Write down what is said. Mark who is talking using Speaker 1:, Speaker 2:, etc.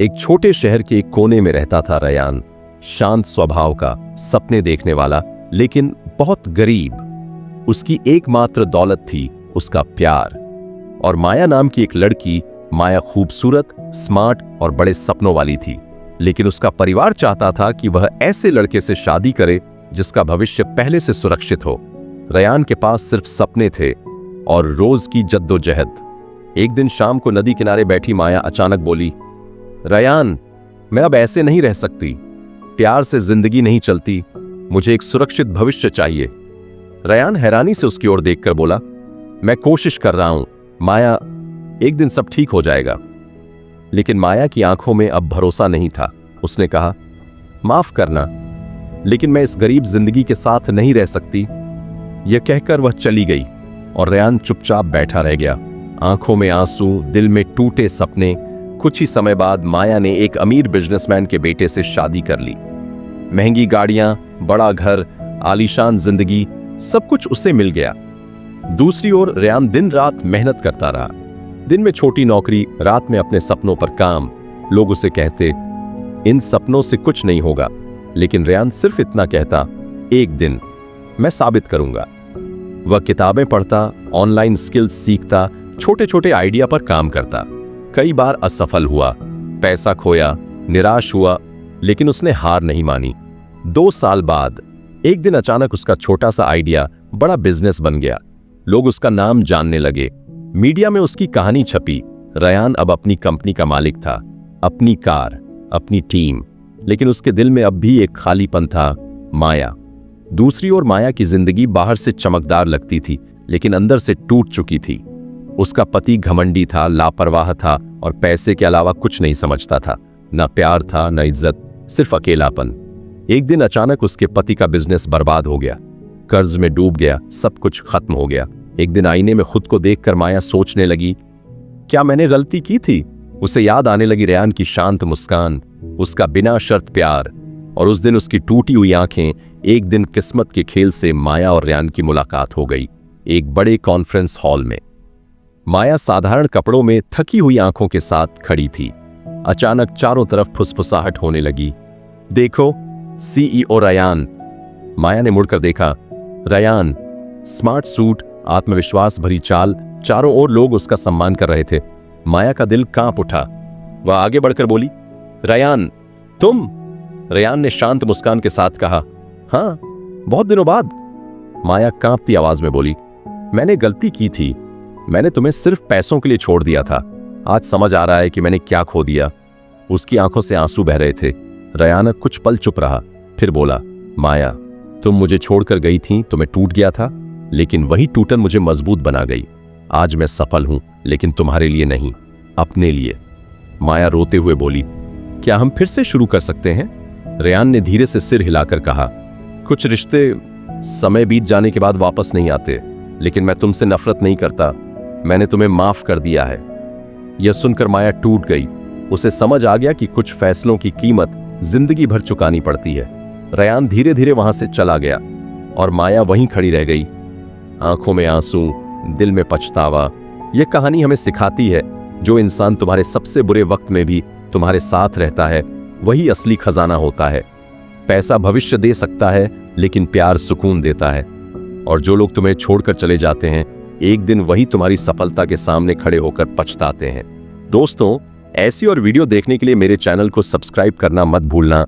Speaker 1: एक छोटे शहर के एक कोने में रहता था रयान। शांत स्वभाव का, सपने देखने वाला, लेकिन बहुत गरीब। उसकी एकमात्र दौलत थी उसका प्यार। और माया नाम की एक लड़की। माया खूबसूरत, स्मार्ट और बड़े सपनों वाली थी, लेकिन उसका परिवार चाहता था कि वह ऐसे लड़के से शादी करे जिसका भविष्य पहले से सुरक्षित हो। रयान के पास सिर्फ सपने थे और रोज की जद्दोजहद। एक दिन शाम को नदी किनारे बैठी माया अचानक बोली, रयान, मैं अब ऐसे नहीं रह सकती। प्यार से जिंदगी नहीं चलती, मुझे एक सुरक्षित भविष्य चाहिए। रयान हैरानी से उसकी ओर देखकर बोला, मैं कोशिश कर रहा हूं माया, एक दिन सब ठीक हो जाएगा। लेकिन माया की आंखों में अब भरोसा नहीं था। उसने कहा, माफ करना, लेकिन मैं इस गरीब जिंदगी के साथ नहीं रह सकती। यह कहकर वह चली गई और रयान चुपचाप बैठा रह गया, आंखों में आंसू, दिल में टूटे सपने। कुछ ही समय बाद माया ने एक अमीर बिजनेसमैन के बेटे से शादी कर ली। महंगी गाड़ियां, बड़ा घर, आलीशान जिंदगी, सब कुछ उसे मिल गया। दूसरी ओर रयान दिन रात मेहनत करता रहा। दिन में छोटी नौकरी, रात में अपने सपनों पर काम। लोग उसे कहते, इन सपनों से कुछ नहीं होगा। लेकिन रयान सिर्फ इतना कहता, एक दिन मैं साबित करूंगा। वह किताबें पढ़ता, ऑनलाइन स्किल्स सीखता, छोटे छोटे आइडिया पर काम करता। कई बार असफल हुआ, पैसा खोया, निराश हुआ, लेकिन उसने हार नहीं मानी। 2 साल बाद एक दिन अचानक उसका छोटा सा आइडिया बड़ा बिजनेस बन गया। लोग उसका नाम जानने लगे, मीडिया में उसकी कहानी छपी। रयान अब अपनी कंपनी का मालिक था, अपनी कार, अपनी टीम। लेकिन उसके दिल में अब भी एक खालीपन था, माया। दूसरी ओर माया की जिंदगी बाहर से चमकदार लगती थी, लेकिन अंदर से टूट चुकी थी। उसका पति घमंडी था, लापरवाह था और पैसे के अलावा कुछ नहीं समझता था। न प्यार था, न इज्जत, सिर्फ अकेलापन। एक दिन अचानक उसके पति का बिजनेस बर्बाद हो गया, कर्ज में डूब गया, सब कुछ खत्म हो गया। एक दिन आईने में खुद को देखकर माया सोचने लगी, क्या मैंने गलती की थी? उसे याद आने लगी रयान की शांत मुस्कान, उसका बिना शर्त प्यार, और उस दिन उसकी टूटी हुई आंखें। एक दिन किस्मत के खेल से माया और रयान की मुलाकात हो गई, एक बड़े कॉन्फ्रेंस हॉल में। माया साधारण कपड़ों में थकी हुई आंखों के साथ खड़ी थी। अचानक चारों तरफ फुसफुसाहट होने लगी, देखो, सीईओ रयान। माया ने मुड़कर देखा, रयान, स्मार्ट सूट, आत्मविश्वास भरी चाल, चारों ओर लोग उसका सम्मान कर रहे थे। माया का दिल कांप उठा। वह आगे बढ़कर बोली, रयान, तुम? रयान ने शांत मुस्कान के साथ कहा, हाँ, बहुत दिनों बाद। माया कांपती आवाज में बोली, मैंने गलती की थी। मैंने तुम्हें सिर्फ पैसों के लिए छोड़ दिया था। आज समझ आ रहा है कि मैंने क्या खो दिया। उसकी आंखों से आंसू बह रहे थे। रयान कुछ पल चुप रहा, फिर बोला, माया, तुम मुझे छोड़कर गई थी तो मैं टूट गया था, लेकिन वही टूटन मुझे मजबूत बना गई। आज मैं सफल हूं, लेकिन तुम्हारे लिए नहीं, अपने लिए। माया रोते हुए बोली, क्या हम फिर से शुरू कर सकते हैं? रयान ने धीरे से सिर हिलाकर कहा, कुछ रिश्ते समय बीत जाने के बाद वापस नहीं आते, लेकिन मैं तुमसे नफरत नहीं करता। मैंने तुम्हें माफ कर दिया है। यह सुनकर माया टूट गई। उसे समझ आ गया कि कुछ फैसलों की कीमत जिंदगी भर चुकानी पड़ती है। रयान धीरे धीरे वहां से चला गया और माया वहीं खड़ी रह गई, आंखों में आंसू, दिल में पछतावा। यह कहानी हमें सिखाती है, जो इंसान तुम्हारे सबसे बुरे वक्त में भी तुम्हारे साथ रहता है, वही असली खजाना होता है। पैसा भविष्य दे सकता है, लेकिन प्यार सुकून देता है। और जो लोग तुम्हें छोड़कर चले जाते हैं, एक दिन वही तुम्हारी सफलता के सामने खड़े होकर पछताते हैं। दोस्तों, ऐसी और वीडियो देखने के लिए मेरे चैनल को सब्सक्राइब करना मत भूलना।